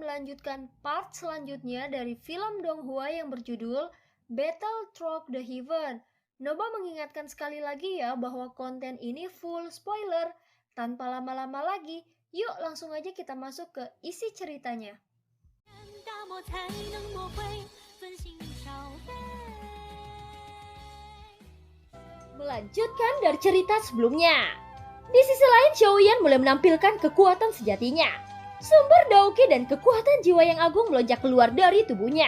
melanjutkan part selanjutnya dari film Donghua yang berjudul Battle Through the Heaven. Noba mengingatkan sekali lagi ya bahwa konten ini full spoiler. Tanpa lama-lama lagi, yuk langsung aja kita masuk ke isi ceritanya. Melanjutkan dari cerita sebelumnya. Di sisi lain, Xiaoyan mulai menampilkan kekuatan sejatinya. Sumber Daoki dan kekuatan jiwa yang agung melonjak keluar dari tubuhnya.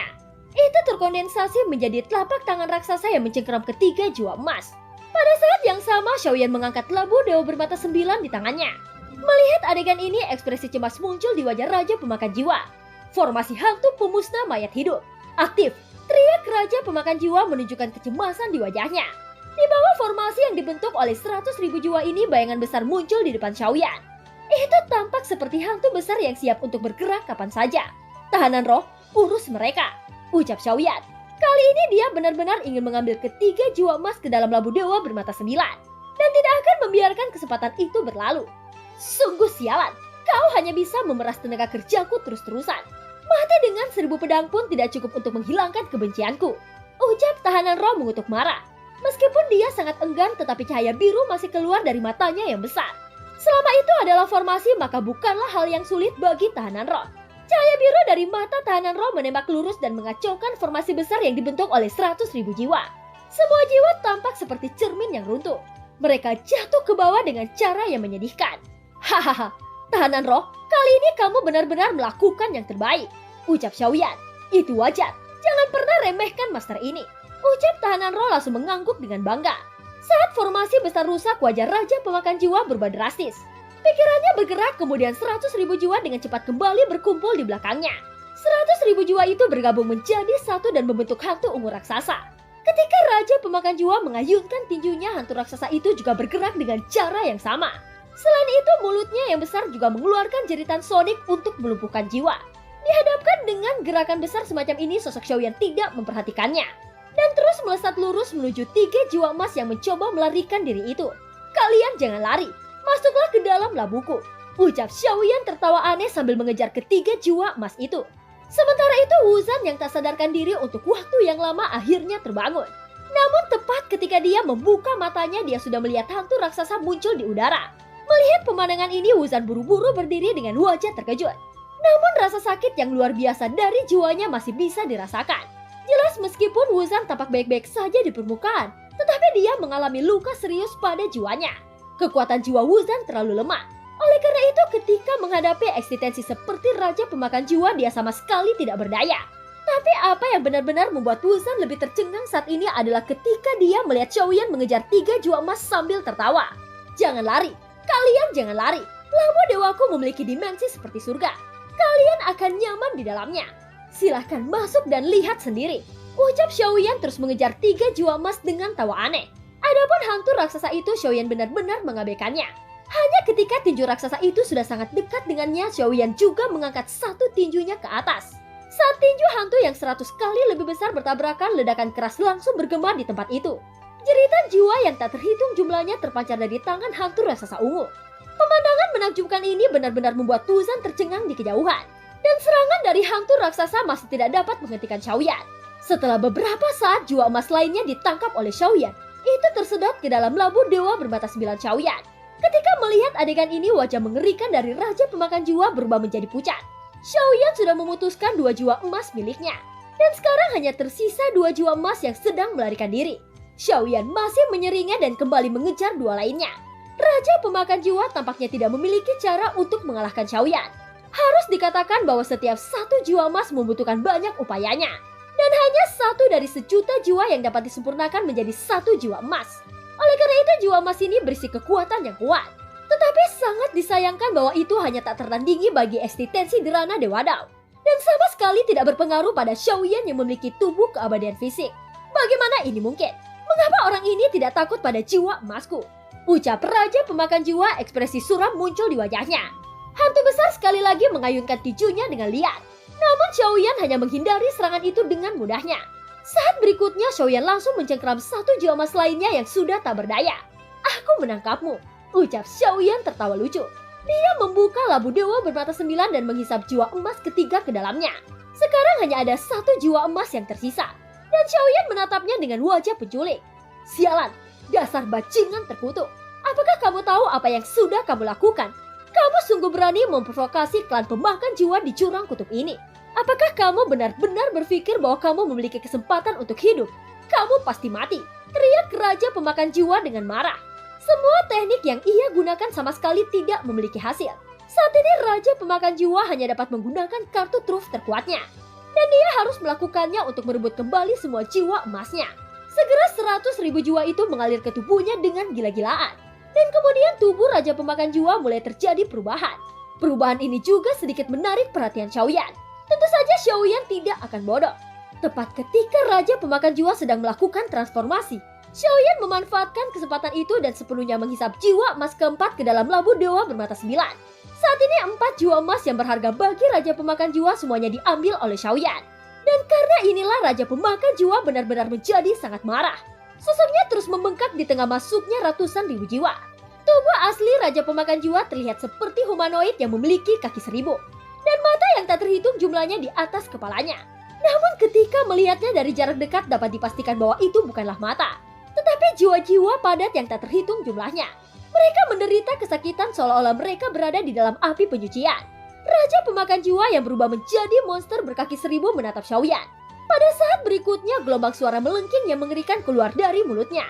Itu terkondensasi menjadi telapak tangan raksasa yang mencengkeram ketiga jiwa emas. Pada saat yang sama, Xiaoyan mengangkat labu dewa bermata 9 di tangannya. Melihat adegan ini, ekspresi cemas muncul di wajah Raja Pemakan Jiwa. Formasi hantu pemusnah mayat hidup aktif. Teriak Raja Pemakan Jiwa menunjukkan kecemasan di wajahnya. Di bawah formasi yang dibentuk oleh 100.000 jiwa ini, bayangan besar muncul di depan Xiaoyan. Itu tampak seperti hantu besar yang siap untuk bergerak kapan saja. Tahanan roh, urus mereka, ucap Xiaoyan. Kali ini dia benar-benar ingin mengambil ketiga jiwa emas ke dalam labu dewa bermata 9. Dan tidak akan membiarkan kesempatan itu berlalu. Sungguh sialan, kau hanya bisa memeras tenaga kerjaku terus-terusan. Mati dengan 1000 pedang pun tidak cukup untuk menghilangkan kebencianku, ucap tahanan roh mengutuk marah. Meskipun dia sangat enggan, tetapi cahaya biru masih keluar dari matanya yang besar. Selama itu adalah formasi, maka bukanlah hal yang sulit bagi tahanan roh. Cahaya biru dari mata tahanan roh menembak lurus dan mengacaukan formasi besar yang dibentuk oleh 100.000 jiwa. Semua jiwa tampak seperti cermin yang runtuh. Mereka jatuh ke bawah dengan cara yang menyedihkan. Hahaha, tahanan roh, kali ini kamu benar-benar melakukan yang terbaik, ucap Xiaoyan. Itu wajar, jangan pernah remehkan master ini, ucap tahanan roh langsung mengangguk dengan bangga. Saat formasi besar rusak, wajah Raja Pemakan Jiwa berubah drastis. Pikirannya bergerak, kemudian 100.000 jiwa dengan cepat kembali berkumpul di belakangnya. 100.000 jiwa itu bergabung menjadi satu dan membentuk hantu ungu raksasa. Ketika Raja Pemakan Jiwa mengayunkan tinjunya, hantu raksasa itu juga bergerak dengan cara yang sama. Selain itu, mulutnya yang besar juga mengeluarkan jeritan sonik untuk melumpuhkan jiwa. Dihadapkan dengan gerakan besar semacam ini, sosok Xiaoyan tidak memperhatikannya dan terus melesat lurus menuju 3 jiwa emas yang mencoba melarikan diri itu. Kalian jangan lari, masuklah ke dalam labuku, ucap Xiaoyan tertawa aneh sambil mengejar ketiga jiwa emas itu. Sementara itu, Wuzan yang tak sadarkan diri untuk waktu yang lama akhirnya terbangun. Namun tepat ketika dia membuka matanya, dia sudah melihat hantu raksasa muncul di udara. Melihat pemandangan ini, Wuzan buru-buru berdiri dengan wajah terkejut. Namun rasa sakit yang luar biasa dari jiwanya masih bisa dirasakan. Jelas meskipun Wuzan tampak baik-baik saja di permukaan, tetapi dia mengalami luka serius pada jiwanya. Kekuatan jiwa Wuzan terlalu lemah. Oleh karena itu, ketika menghadapi eksistensi seperti Raja Pemakan Jiwa, dia sama sekali tidak berdaya. Tapi apa yang benar-benar membuat Wuzan lebih tercengang saat ini adalah ketika dia melihat Xiaoyan mengejar 3 jiwa emas sambil tertawa. Jangan lari, kalian jangan lari. Labu dewaku memiliki dimensi seperti surga. Kalian akan nyaman di dalamnya. Silahkan masuk dan lihat sendiri, ucap Xiaoyan terus mengejar 3 jiwa emas dengan tawa aneh. Adapun hantu raksasa itu, Xiaoyan benar-benar mengabaikannya. Hanya ketika tinju raksasa itu sudah sangat dekat dengannya, Xiaoyan juga mengangkat satu tinjunya ke atas. Saat tinju hantu yang 100 kali lebih besar bertabrakan, ledakan keras langsung bergema di tempat itu. Jeritan jiwa yang tak terhitung jumlahnya terpancar dari tangan hantu raksasa ungu. Pemandangan menakjubkan ini benar-benar membuat Wuzan tercengang di kejauhan. Dan serangan dari hantu raksasa masih tidak dapat menghentikan Xiaoyan. Setelah beberapa saat, jiwa emas lainnya ditangkap oleh Xiaoyan. Itu tersedot ke dalam labu dewa bermata 9 Xiaoyan. Ketika melihat adegan ini, wajah mengerikan dari Raja Pemakan Jiwa berubah menjadi pucat. Xiaoyan sudah memutuskan 2 jiwa emas miliknya. Dan sekarang hanya tersisa 2 jiwa emas yang sedang melarikan diri. Xiaoyan masih menyeringai dan kembali mengejar 2 lainnya. Raja Pemakan Jiwa tampaknya tidak memiliki cara untuk mengalahkan Xiaoyan. Harus dikatakan bahwa setiap 1 jiwa emas membutuhkan banyak upayanya. Dan hanya 1 dari sejuta jiwa yang dapat disempurnakan menjadi 1 jiwa emas. Oleh karena itu, jiwa emas ini berisi kekuatan yang kuat. Tetapi sangat disayangkan bahwa itu hanya tak tertandingi bagi eksistensi Derana Dewa Dao. Dan sama sekali tidak berpengaruh pada Xiaoyan yang memiliki tubuh keabadian fisik. Bagaimana ini mungkin? Mengapa orang ini tidak takut pada jiwa emasku? Ucap Raja Pemakan Jiwa, ekspresi suram muncul di wajahnya. Hantu besar sekali lagi mengayunkan tinjunya dengan liar. Namun Xiaoyan hanya menghindari serangan itu dengan mudahnya. Saat berikutnya, Xiaoyan langsung mencengkeram 1 jiwa emas lainnya yang sudah tak berdaya. Aku menangkapmu, ucap Xiaoyan tertawa lucu. Dia membuka labu dewa bermata 9 dan menghisap jiwa emas ketiga ke dalamnya. Sekarang hanya ada 1 jiwa emas yang tersisa. Dan Xiaoyan menatapnya dengan wajah penculik. Sialan, dasar bajingan terkutuk. Apakah kamu tahu apa yang sudah kamu lakukan? Kamu sungguh berani memprovokasi klan pemakan jiwa di jurang kutub ini. Apakah kamu benar-benar berpikir bahwa kamu memiliki kesempatan untuk hidup? Kamu pasti mati, teriak Raja Pemakan Jiwa dengan marah. Semua teknik yang ia gunakan sama sekali tidak memiliki hasil. Saat ini Raja Pemakan Jiwa hanya dapat menggunakan kartu truf terkuatnya. Dan dia harus melakukannya untuk merebut kembali semua jiwa emasnya. Segera 100.000 jiwa itu mengalir ke tubuhnya dengan gila-gilaan. Dan kemudian tubuh Raja Pemakan Jiwa mulai terjadi perubahan. Perubahan ini juga sedikit menarik perhatian Xiaoyan. Tentu saja Xiaoyan tidak akan bodoh. Tepat ketika Raja Pemakan Jiwa sedang melakukan transformasi, Xiaoyan memanfaatkan kesempatan itu dan sepenuhnya menghisap jiwa emas keempat ke dalam labu dewa bermata 9. Saat ini 4 jiwa emas yang berharga bagi Raja Pemakan Jiwa semuanya diambil oleh Xiaoyan. Dan karena inilah Raja Pemakan Jiwa benar-benar menjadi sangat marah. Sosoknya terus membengkak di tengah masuknya ratusan ribu jiwa. Tubuh asli Raja Pemakan Jiwa terlihat seperti humanoid yang memiliki kaki 1000. Dan mata yang tak terhitung jumlahnya di atas kepalanya. Namun ketika melihatnya dari jarak dekat dapat dipastikan bahwa itu bukanlah mata, tetapi jiwa-jiwa padat yang tak terhitung jumlahnya. Mereka menderita kesakitan seolah-olah mereka berada di dalam api penyucian. Raja Pemakan Jiwa yang berubah menjadi monster berkaki 1000 menatap Xiaoyan. Pada saat berikutnya gelombang suara melengking yang mengerikan keluar dari mulutnya.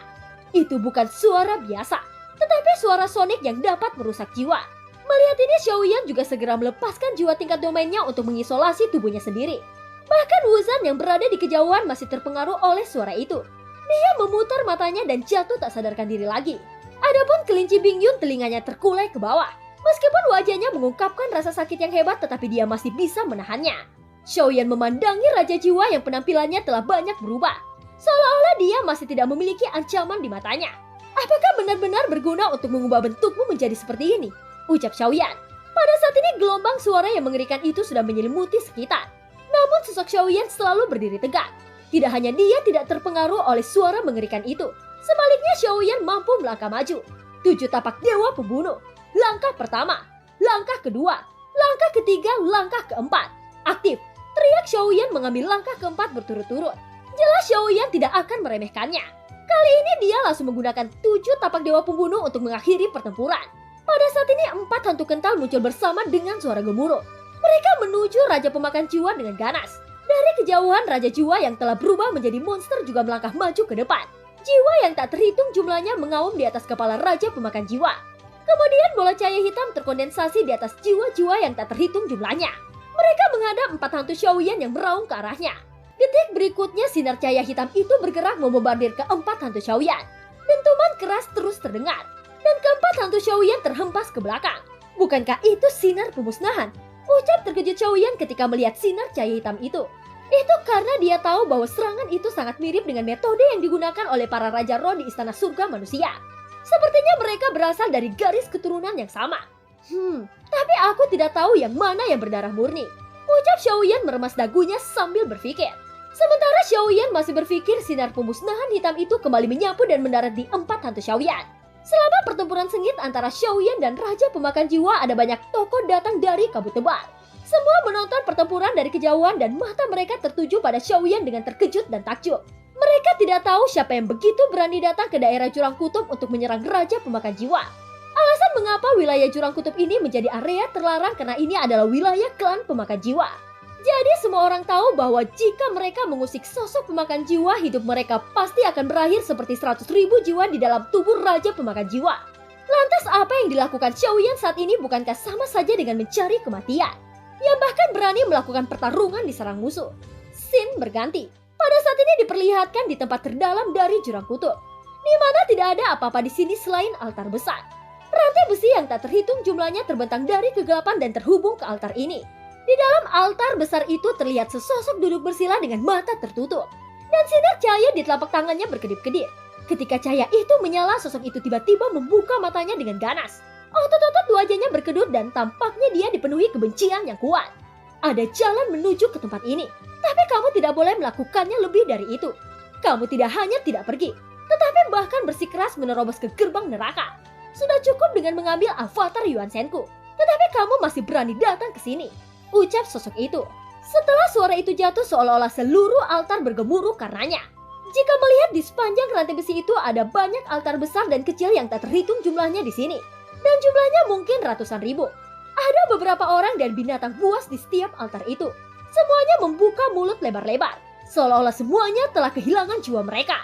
Itu bukan suara biasa, tetapi suara sonik yang dapat merusak jiwa. Melihat ini Xiaoyan juga segera melepaskan jiwa tingkat domainnya untuk mengisolasi tubuhnya sendiri. Bahkan Wuzan yang berada di kejauhan masih terpengaruh oleh suara itu. Dia memutar matanya dan jatuh tak sadarkan diri lagi. Adapun kelinci Bingyun telinganya terkulai ke bawah. Meskipun wajahnya mengungkapkan rasa sakit yang hebat tetapi dia masih bisa menahannya. Xiaoyan memandangi Raja Jiwa yang penampilannya telah banyak berubah. Seolah-olah dia masih tidak memiliki ancaman di matanya. Apakah benar-benar berguna untuk mengubah bentukmu menjadi seperti ini? Ucap Xiaoyan. Pada saat ini gelombang suara yang mengerikan itu sudah menyelimuti sekitar. Namun sosok Xiaoyan selalu berdiri tegak. Tidak hanya dia tidak terpengaruh oleh suara mengerikan itu. Sebaliknya Xiaoyan mampu melangkah maju. 7 tapak dewa pembunuh. Langkah pertama, langkah kedua, langkah ketiga, langkah keempat. Aktif, teriak Xiaoyan mengambil langkah keempat berturut-turut. Jelas Xiaoyan tidak akan meremehkannya. Kali ini dia langsung menggunakan 7 tapak dewa pembunuh untuk mengakhiri pertempuran. Pada saat ini 4 hantu kental muncul bersama dengan suara gemuruh. Mereka menuju Raja Pemakan Jiwa dengan ganas. Dari kejauhan Raja Jiwa yang telah berubah menjadi monster juga melangkah maju ke depan. Jiwa yang tak terhitung jumlahnya mengaum di atas kepala Raja Pemakan Jiwa. Kemudian bola cahaya hitam terkondensasi di atas jiwa-jiwa yang tak terhitung jumlahnya. Mereka menghadap 4 hantu Xiaoyan yang meraung ke arahnya. Detik berikutnya sinar cahaya hitam itu bergerak membombardir ke 4 hantu Xiaoyan. Dentuman keras terus terdengar. Dan keempat hantu Xiaoyan terhempas ke belakang. Bukankah itu sinar pemusnahan? Ucap terkejut Xiaoyan ketika melihat sinar cahaya hitam itu. Itu karena dia tahu bahwa serangan itu sangat mirip dengan metode yang digunakan oleh para Raja Roh di Istana Surga Manusia. Sepertinya mereka berasal dari garis keturunan yang sama. Tapi aku tidak tahu yang mana yang berdarah murni. Ucap Xiaoyan meremas dagunya sambil berpikir. Sementara Xiaoyan masih berpikir, sinar pemusnahan hitam itu kembali menyapu dan mendarat di 4 hantu Xiaoyan. Selama pertempuran sengit antara Xiaoyan dan Raja Pemakan Jiwa, ada banyak tokoh datang dari kabut tebal. Semua menonton pertempuran dari kejauhan dan mata mereka tertuju pada Xiaoyan dengan terkejut dan takjub. Mereka tidak tahu siapa yang begitu berani datang ke daerah Jurang Kutub untuk menyerang Raja Pemakan Jiwa. Alasan mengapa wilayah Jurang Kutub ini menjadi area terlarang karena ini adalah wilayah klan Pemakan Jiwa. Jadi semua orang tahu bahwa jika mereka mengusik sosok pemakan jiwa, hidup mereka pasti akan berakhir seperti 100.000 jiwa di dalam tubuh Raja Pemakan Jiwa. Lantas apa yang dilakukan Xiaoyan saat ini bukankah sama saja dengan mencari kematian? Yang bahkan berani melakukan pertarungan di sarang musuh. Scene berganti. Pada saat ini diperlihatkan di tempat terdalam dari Jurang Kutub, di mana tidak ada apa-apa di sini selain altar besar. Rantai besi yang tak terhitung jumlahnya terbentang dari kegelapan dan terhubung ke altar ini. Di dalam altar besar itu terlihat sesosok duduk bersila dengan mata tertutup. Dan sinar cahaya di telapak tangannya berkedip-kedip. Ketika cahaya itu menyala, sosok itu tiba-tiba membuka matanya dengan ganas. Otot-otot wajahnya berkedut dan tampaknya dia dipenuhi kebencian yang kuat. Ada jalan menuju ke tempat ini, tapi kamu tidak boleh melakukannya lebih dari itu. Kamu tidak hanya tidak pergi, tetapi bahkan bersikeras menerobos ke gerbang neraka. Sudah cukup dengan mengambil avatar Yuan Senku. Tetapi kamu masih berani datang ke sini, ucap sosok itu. Setelah suara itu jatuh seolah-olah seluruh altar bergemuruh karenanya. Jika melihat di sepanjang rantai besi itu ada banyak altar besar dan kecil yang tak terhitung jumlahnya di sini. Dan jumlahnya mungkin ratusan ribu. Ada beberapa orang dan binatang buas di setiap altar itu. Semuanya membuka mulut lebar-lebar, seolah-olah semuanya telah kehilangan jiwa mereka.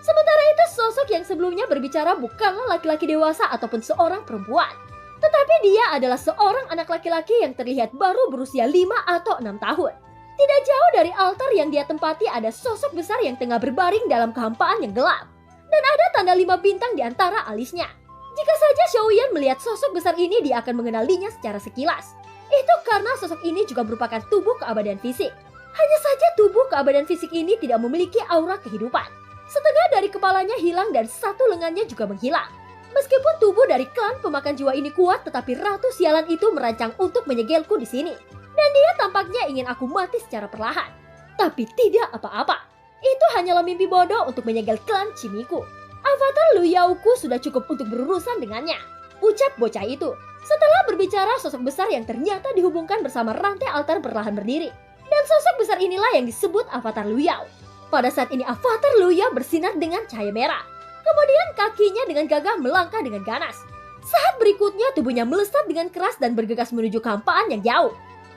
Sementara itu sosok yang sebelumnya berbicara bukanlah laki-laki dewasa ataupun seorang perempuan. Tetapi dia adalah seorang anak laki-laki yang terlihat baru berusia 5 atau 6 tahun. Tidak jauh dari altar yang dia tempati ada sosok besar yang tengah berbaring dalam kehampaan yang gelap. Dan ada tanda 5 bintang di antara alisnya. Jika saja Xiaoyan melihat sosok besar ini, dia akan mengenalinya secara sekilas. Itu karena sosok ini juga merupakan tubuh keabadian fisik. Hanya saja tubuh keabadian fisik ini tidak memiliki aura kehidupan. Setengah dari kepalanya hilang dan satu lengannya juga menghilang. Meskipun tubuh dari klan pemakan jiwa ini kuat, tetapi Ratu Sialan itu merancang untuk menyegelku di sini. Dan dia tampaknya ingin aku mati secara perlahan. Tapi tidak apa-apa. Itu hanyalah mimpi bodoh untuk menyegel klan Chimiku. Avatar Lu Yaoku sudah cukup untuk berurusan dengannya, ucap bocah itu. Setelah berbicara, sosok besar yang ternyata dihubungkan bersama rantai altar perlahan berdiri. Dan sosok besar inilah yang disebut Avatar Lu Yao. Pada saat ini Avatar Lu Yao bersinar dengan cahaya merah. Kemudian kakinya dengan gagah melangkah dengan ganas. Saat berikutnya tubuhnya melesat dengan keras dan bergegas menuju kehampaan yang jauh.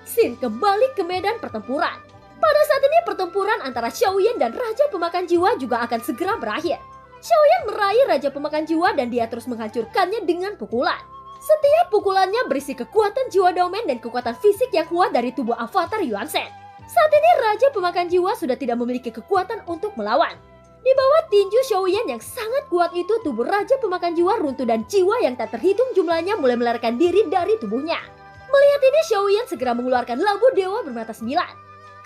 Sin kembali ke medan pertempuran. Pada saat ini pertempuran antara Xiaoyan dan Raja Pemakan Jiwa juga akan segera berakhir. Xiaoyan meraih Raja Pemakan Jiwa dan dia terus menghancurkannya dengan pukulan. Setiap pukulannya berisi kekuatan jiwa domain dan kekuatan fisik yang kuat dari tubuh Avatar Yuan Shen. Saat ini Raja Pemakan Jiwa sudah tidak memiliki kekuatan untuk melawan. Di bawah tinju Xiaoyan yang sangat kuat itu, tubuh Raja Pemakan Jiwa runtuh dan jiwa yang tak terhitung jumlahnya mulai melarikan diri dari tubuhnya. Melihat ini, Xiaoyan segera mengeluarkan labu dewa bermata 9.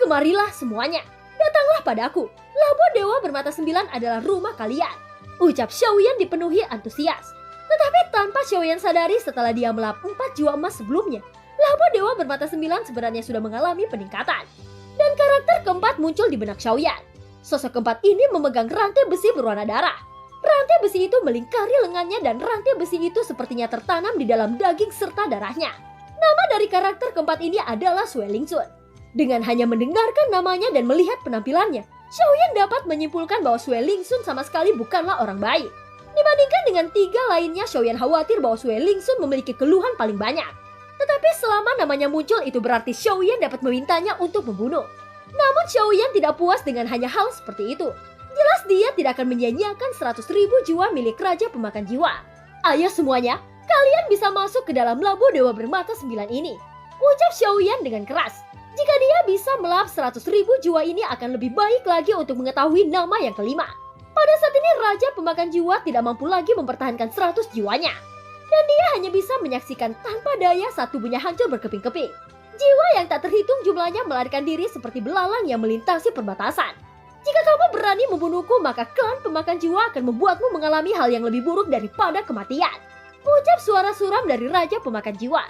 Kemarilah semuanya, datanglah padaku. Labu dewa bermata 9 adalah rumah kalian, ucap Xiaoyan dipenuhi antusias. Tetapi tanpa Xiaoyan sadari, setelah dia melap 4 jiwa emas sebelumnya, labu dewa bermata 9 sebenarnya sudah mengalami peningkatan. Dan karakter keempat muncul di benak Xiaoyan. Sosok keempat ini memegang rantai besi berwarna darah. Rantai besi itu melingkari lengannya dan rantai besi itu sepertinya tertanam di dalam daging serta darahnya. Nama dari karakter keempat ini adalah Sue Lingsun. Dengan hanya mendengarkan namanya dan melihat penampilannya, Xiaoyan dapat menyimpulkan bahwa Sue Lingsun sama sekali bukanlah orang baik. Dibandingkan dengan 3 lainnya, Xiaoyan khawatir bahwa Sue Lingsun memiliki keluhan paling banyak. Tetapi selama namanya muncul, itu berarti Xiaoyan dapat memintanya untuk membunuh. Namun Xiaoyan tidak puas dengan hanya hal seperti itu. Jelas dia tidak akan menyia-nyiakan 100.000 jiwa milik Raja Pemakan Jiwa. Ayo semuanya, kalian bisa masuk ke dalam labu dewa bermata 9 ini, ucap Xiaoyan dengan keras. Jika dia bisa melap 100.000 jiwa ini, akan lebih baik lagi untuk mengetahui nama yang kelima. Pada saat ini Raja Pemakan Jiwa tidak mampu lagi mempertahankan 100 jiwanya. Dan dia hanya bisa menyaksikan tanpa daya saat tubuhnya hancur berkeping-keping. Jiwa yang tak terhitung jumlahnya melarikan diri seperti belalang yang melintasi perbatasan. Jika kamu berani membunuhku, maka klan Pemakan Jiwa akan membuatmu mengalami hal yang lebih buruk daripada kematian, ucap suara suram dari Raja Pemakan Jiwa.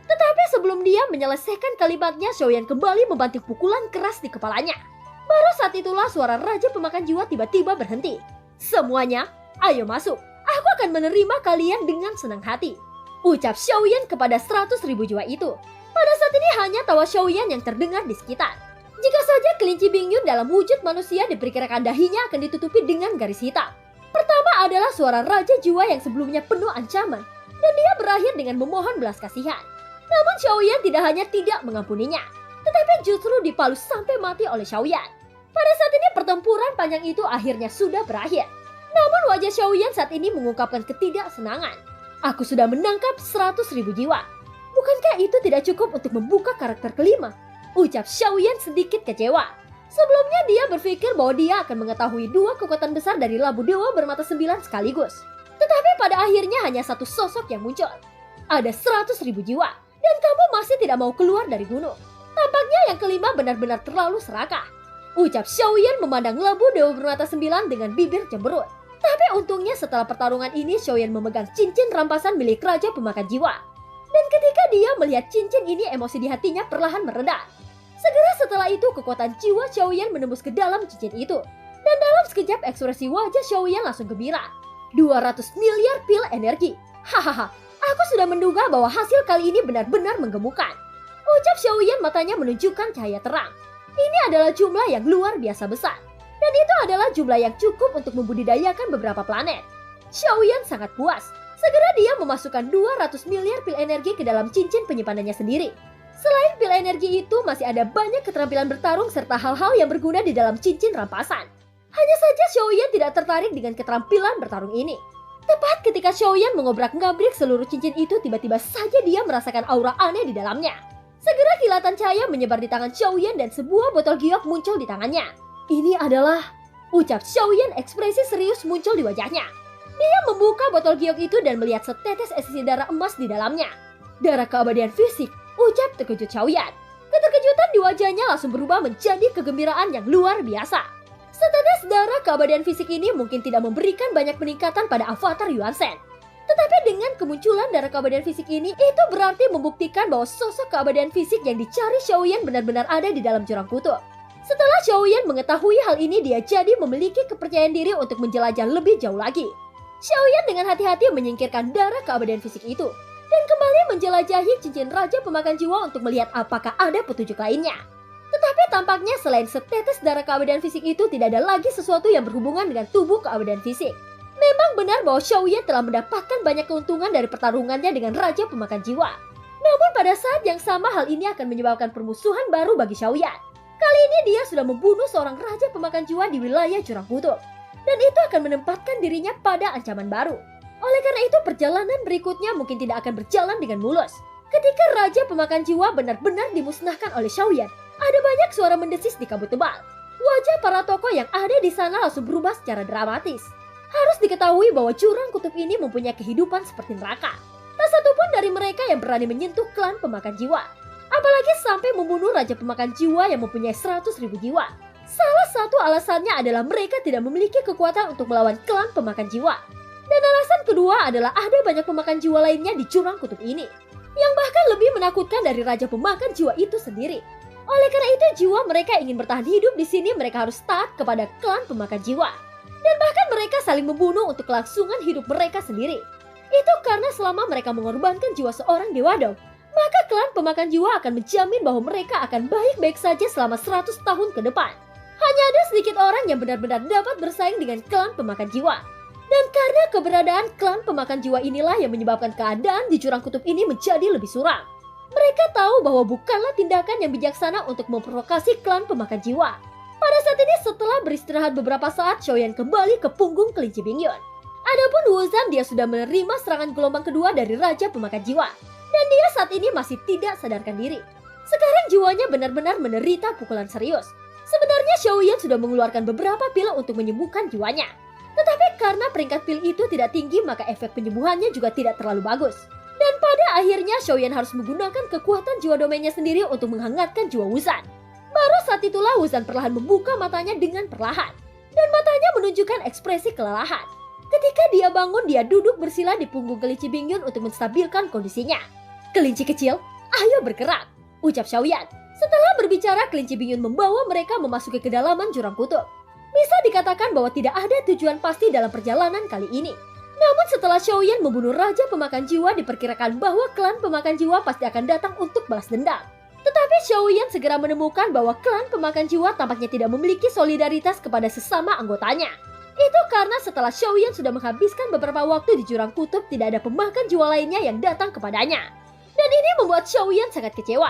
Tetapi sebelum dia menyelesaikan kalimatnya, Xiaoyan kembali membanting pukulan keras di kepalanya. Baru saat itulah suara Raja Pemakan Jiwa tiba-tiba berhenti. Semuanya, ayo masuk. Aku akan menerima kalian dengan senang hati, ucap Xiaoyan kepada 100.000 jiwa itu. Pada saat ini hanya tawa Xiaoyan yang terdengar di sekitar. Jika saja kelinci Bingyun dalam wujud manusia, diperkirakan dahinya akan ditutupi dengan garis hitam. Pertama adalah suara Raja Jiwa yang sebelumnya penuh ancaman, dan dia berakhir dengan memohon belas kasihan. Namun Xiaoyan tidak hanya tidak mengampuninya, tetapi justru dipalus sampai mati oleh Xiaoyan. Pada saat ini pertempuran panjang itu akhirnya sudah berakhir. Namun wajah Xiaoyan saat ini mengungkapkan ketidaksenangan. Aku sudah menangkap 100.000 jiwa. Bukankah itu tidak cukup untuk membuka karakter kelima? Ucap Xiaoyan sedikit kecewa. Sebelumnya dia berpikir bahwa dia akan mengetahui 2 kekuatan besar dari labu dewa bermata 9 sekaligus. Tetapi pada akhirnya hanya satu sosok yang muncul. Ada 100.000 jiwa, dan kamu masih tidak mau keluar dari gunung. Tampaknya yang kelima benar-benar terlalu serakah, ucap Xiaoyan memandang labu dewa bermata 9 dengan bibir cemberut. Tapi untungnya setelah pertarungan ini, Xiaoyan memegang cincin rampasan milik Raja Pemakan Jiwa. Dan ketika dia melihat cincin ini, emosi di hatinya perlahan mereda. Segera setelah itu, kekuatan jiwa Xiaoyan menembus ke dalam cincin itu. Dan dalam sekejap, ekspresi wajah Xiaoyan langsung gembira. 200 miliar pil energi. Hahaha, Aku sudah menduga bahwa hasil kali ini benar-benar menggemukkan. Ucap Xiaoyan, matanya menunjukkan cahaya terang. Ini adalah jumlah yang luar biasa besar. Dan itu adalah jumlah yang cukup untuk membudidayakan beberapa planet. Xiaoyan sangat puas. Segera dia memasukkan 200 miliar pil energi ke dalam cincin penyimpanannya sendiri. Selain pil energi itu, masih ada banyak keterampilan bertarung serta hal-hal yang berguna di dalam cincin rampasan. Hanya saja Xiaoyan tidak tertarik dengan keterampilan bertarung ini. Tepat ketika Xiaoyan mengobrak-ngabrik seluruh cincin itu, tiba-tiba saja dia merasakan aura aneh di dalamnya. Segera kilatan cahaya menyebar di tangan Xiaoyan dan sebuah botol giok muncul di tangannya. Ini adalah... Ucap Xiaoyan, ekspresi serius muncul di wajahnya. Dia membuka botol giok itu dan melihat setetes esensi darah emas di dalamnya. Darah keabadian fisik, ucap terkejut Xiaoyan. Keterkejutan di wajahnya langsung berubah menjadi kegembiraan yang luar biasa. Setetes darah keabadian fisik ini mungkin tidak memberikan banyak peningkatan pada avatar Yuan Shen. Tetapi dengan kemunculan darah keabadian fisik ini, itu berarti membuktikan bahwa sosok keabadian fisik yang dicari Xiaoyan benar-benar ada di dalam jurang kutub. Setelah Xiaoyan mengetahui hal ini, dia jadi memiliki kepercayaan diri untuk menjelajah lebih jauh lagi. Xiaoyan dengan hati-hati menyingkirkan darah keabadian fisik itu dan kembali menjelajahi cincin Raja Pemakan Jiwa untuk melihat apakah ada petunjuk lainnya. Tetapi tampaknya selain setetes darah keabadian fisik itu, tidak ada lagi sesuatu yang berhubungan dengan tubuh keabadian fisik. Memang benar bahwa Xiaoyan telah mendapatkan banyak keuntungan dari pertarungannya dengan Raja Pemakan Jiwa. Namun pada saat yang sama, hal ini akan menyebabkan permusuhan baru bagi Xiaoyan. Kali ini dia sudah membunuh seorang Raja Pemakan Jiwa di wilayah Jurang Kutub. Dan itu akan menempatkan dirinya pada ancaman baru. Oleh karena itu, perjalanan berikutnya mungkin tidak akan berjalan dengan mulus. Ketika Raja Pemakan Jiwa benar-benar dimusnahkan oleh Xiaoyan, ada banyak suara mendesis di kabut tebal. Wajah para tokoh yang ada di sana langsung berubah secara dramatis. Harus diketahui bahwa Jurang Kutub ini mempunyai kehidupan seperti neraka. Tak satupun dari mereka yang berani menyentuh klan pemakan jiwa. Apalagi sampai membunuh Raja Pemakan Jiwa yang mempunyai 100.000 jiwa. Salah satu alasannya adalah mereka tidak memiliki kekuatan untuk melawan klan pemakan jiwa. Dan alasan kedua adalah ada banyak pemakan jiwa lainnya di Jurang Kutub ini, yang bahkan lebih menakutkan dari Raja Pemakan Jiwa itu sendiri. Oleh karena itu, jiwa mereka ingin bertahan hidup di sini, mereka harus taat kepada klan pemakan jiwa. Dan bahkan mereka saling membunuh untuk kelangsungan hidup mereka sendiri. Itu karena selama mereka mengorbankan jiwa seorang Dewa Dong, maka klan pemakan jiwa akan menjamin bahwa mereka akan baik-baik saja selama 100 tahun ke depan. Hanya ada sedikit orang yang benar-benar dapat bersaing dengan klan pemakan jiwa. Dan karena keberadaan klan pemakan jiwa inilah yang menyebabkan keadaan di Jurang Kutub ini menjadi lebih suram. Mereka tahu bahwa bukanlah tindakan yang bijaksana untuk memprovokasi klan pemakan jiwa. Pada saat ini, setelah beristirahat beberapa saat, Xiaoyan kembali ke punggung kelinci Bingyun. Adapun Wuzan, dia sudah menerima serangan gelombang kedua dari Raja Pemakan Jiwa. Dan dia saat ini masih tidak sadarkan diri. Sekarang jiwanya benar-benar menderita pukulan serius. Sebenarnya Xiaoyan sudah mengeluarkan beberapa pil untuk menyembuhkan jiwanya. Tetapi karena peringkat pil itu tidak tinggi, maka efek penyembuhannya juga tidak terlalu bagus. Dan pada akhirnya Xiaoyan harus menggunakan kekuatan jiwa domainnya sendiri untuk menghangatkan jiwa Wuzan. Baru saat itulah Wuzan perlahan membuka matanya dengan perlahan. Dan matanya menunjukkan ekspresi kelelahan. Ketika dia bangun, dia duduk bersila di punggung kelinci Bingyun untuk menstabilkan kondisinya. "Kelinci kecil, ayo bergerak," ucap Xiaoyan. Setelah berbicara, kelinci Bingyun membawa mereka memasuki kedalaman Jurang Kutub. Bisa dikatakan bahwa tidak ada tujuan pasti dalam perjalanan kali ini. Namun setelah Xiaoyan membunuh Raja Pemakan Jiwa, diperkirakan bahwa klan pemakan jiwa pasti akan datang untuk balas dendam. Tetapi Xiaoyan segera menemukan bahwa klan pemakan jiwa tampaknya tidak memiliki solidaritas kepada sesama anggotanya. Itu karena setelah Xiaoyan sudah menghabiskan beberapa waktu di Jurang Kutub, tidak ada pemakan jiwa lainnya yang datang kepadanya. Dan ini membuat Xiaoyan sangat kecewa.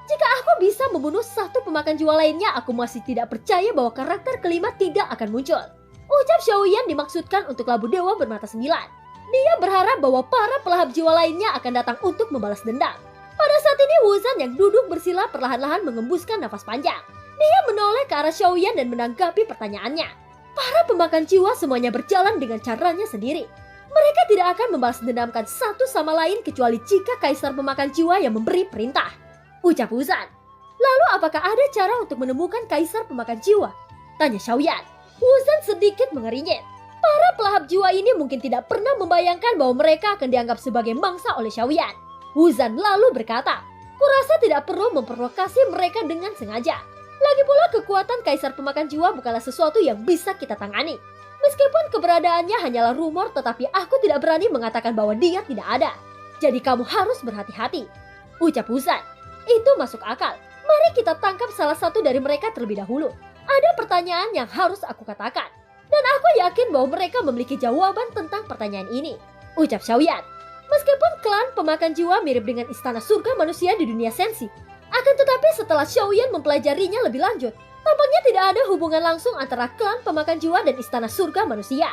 Jika aku bisa membunuh satu pemakan jiwa lainnya, aku masih tidak percaya bahwa karakter kelima tidak akan muncul. Ucap Xiaoyan dimaksudkan untuk labu dewa bermata 9. Dia berharap bahwa para pelahap jiwa lainnya akan datang untuk membalas dendam. Pada saat ini Wuzan yang duduk bersila perlahan-lahan mengembuskan nafas panjang. Dia menoleh ke arah Xiaoyan dan menanggapi pertanyaannya. Para pemakan jiwa semuanya berjalan dengan caranya sendiri. Mereka tidak akan membalas dendamkan satu sama lain kecuali jika Kaisar Pemakan Jiwa yang memberi perintah. Ucap Wuzan. Lalu apakah ada cara untuk menemukan Kaisar Pemakan Jiwa? Tanya Xiaoyan. Wuzan sedikit mengeringit. Para pelahap jiwa ini mungkin tidak pernah membayangkan bahwa mereka akan dianggap sebagai mangsa oleh Xiaoyan. Wuzan lalu berkata, "Kurasa tidak perlu memprovokasi mereka dengan sengaja. Lagi pula kekuatan Kaisar Pemakan Jiwa bukanlah sesuatu yang bisa kita tangani. Meskipun keberadaannya hanyalah rumor, tetapi aku tidak berani mengatakan bahwa dia tidak ada. Jadi kamu harus berhati-hati, ucap Wuzan. Itu masuk akal. Mari kita tangkap salah satu dari mereka terlebih dahulu. Ada pertanyaan yang harus aku katakan. Dan aku yakin bahwa mereka memiliki jawaban tentang pertanyaan ini, ucap Xiaoyan. Meskipun klan pemakan jiwa mirip dengan istana surga manusia di dunia sensi, akan tetapi setelah Xiaoyan mempelajarinya lebih lanjut, tampaknya tidak ada hubungan langsung antara klan pemakan jiwa dan istana surga manusia.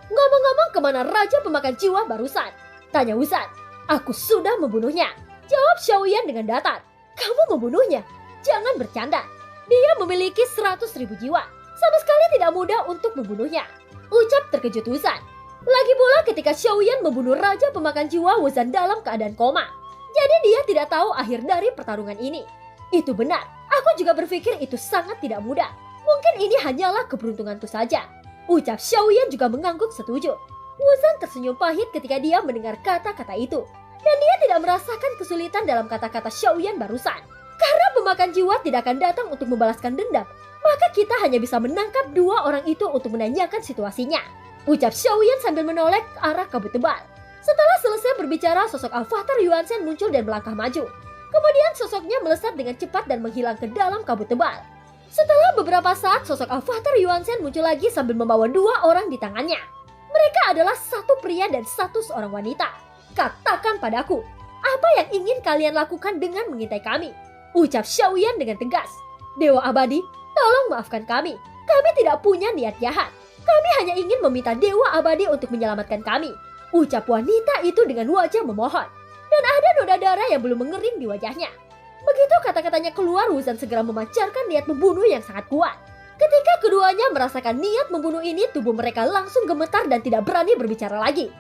Ngomong-ngomong, kemana raja pemakan jiwa barusan? Tanya Wuzan. Aku sudah membunuhnya, jawab Xiaoyan dengan datar. Kamu membunuhnya? Jangan bercanda. Dia memiliki 100.000 jiwa. Sama sekali tidak mudah untuk membunuhnya, ucap terkejut Wuzan. Lagi pula ketika Xiaoyan membunuh raja pemakan jiwa Wuzan dalam keadaan koma. Jadi dia tidak tahu akhir dari pertarungan ini. Itu benar, aku juga berpikir itu sangat tidak mudah. Mungkin ini hanyalah keberuntunganku saja, ucap Xiaoyan juga mengangguk setuju. Wuzan tersenyum pahit ketika dia mendengar kata-kata itu. Dan dia tidak merasakan kesulitan dalam kata-kata Xiaoyan barusan. Karena pemakan jiwa tidak akan datang untuk membalaskan dendam, maka kita hanya bisa menangkap dua orang itu untuk menanyakan situasinya, ucap Xiaoyan sambil menoleh ke arah kabut tebal. Setelah selesai berbicara, sosok avatar Yuan Shen muncul dan melangkah maju. Kemudian sosoknya melesat dengan cepat dan menghilang ke dalam kabut tebal. Setelah beberapa saat, sosok avatar Yuan Shen muncul lagi sambil membawa dua orang di tangannya. Mereka adalah satu pria dan satu seorang wanita. Katakan padaku, apa yang ingin kalian lakukan dengan mengintai kami, ucap Xiaoyan dengan tegas. Dewa Abadi, tolong maafkan kami. Kami tidak punya niat jahat. Kami hanya ingin meminta Dewa Abadi untuk menyelamatkan kami, ucap wanita itu dengan wajah memohon. Dan ada noda darah yang belum mengering di wajahnya. Begitu kata-katanya keluar, Wuzan segera memancarkan niat membunuh yang sangat kuat. Ketika keduanya merasakan niat membunuh ini, tubuh mereka langsung gemetar dan tidak berani berbicara lagi.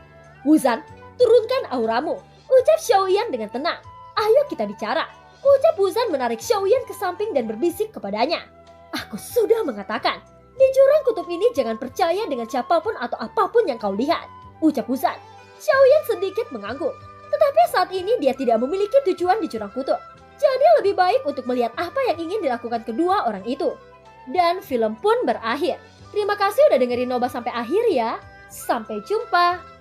Wuzan, turunkan auramu, ucap Xiaoyan dengan tenang. Ayo kita bicara, ucap Wuzan menarik Xiaoyan ke samping dan berbisik kepadanya. Aku sudah mengatakan, di jurang kutub ini jangan percaya dengan siapapun atau apapun yang kau lihat, ucap Wuzan. Xiaoyan sedikit mengangguk, tetapi saat ini dia tidak memiliki tujuan di jurang kutub. Jadi lebih baik untuk melihat apa yang ingin dilakukan kedua orang itu. Dan film pun berakhir. Terima kasih udah dengerin Nobah sampai akhir ya. Sampai jumpa.